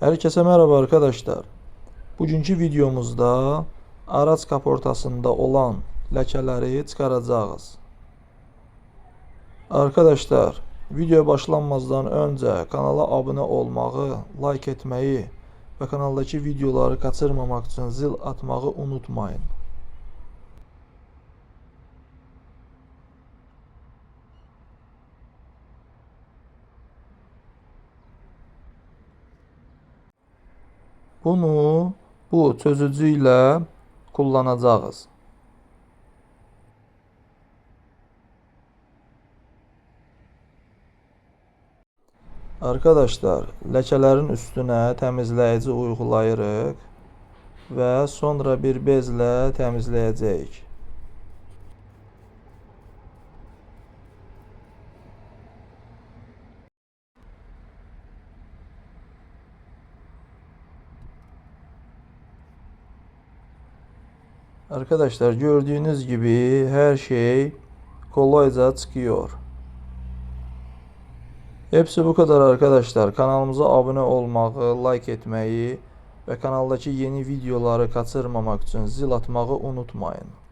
Herkese merhaba arkadaşlar. Bugünkü videomuzda araç kaportasında olan lekeleri çıkaracağız. Arkadaşlar, video başlanmazdan önce kanala abone olmağı, like etmeyi ve kanaldaki videoları kaçırmamak için zil atmağı unutmayın. Bunu bu çözücü ile kullanacağız. Arkadaşlar, ləkələrin üstünə təmizləyici uyğulayırıq və sonra bir bezlə təmizləyəcəyik. Arkadaşlar, gördüğünüz gibi her şey kolayca çıkıyor. Hepsi bu kadar arkadaşlar. Kanalımıza abone olmağı, like etmeyi ve kanaldaki yeni videoları kaçırmamak için zil atmağı unutmayın.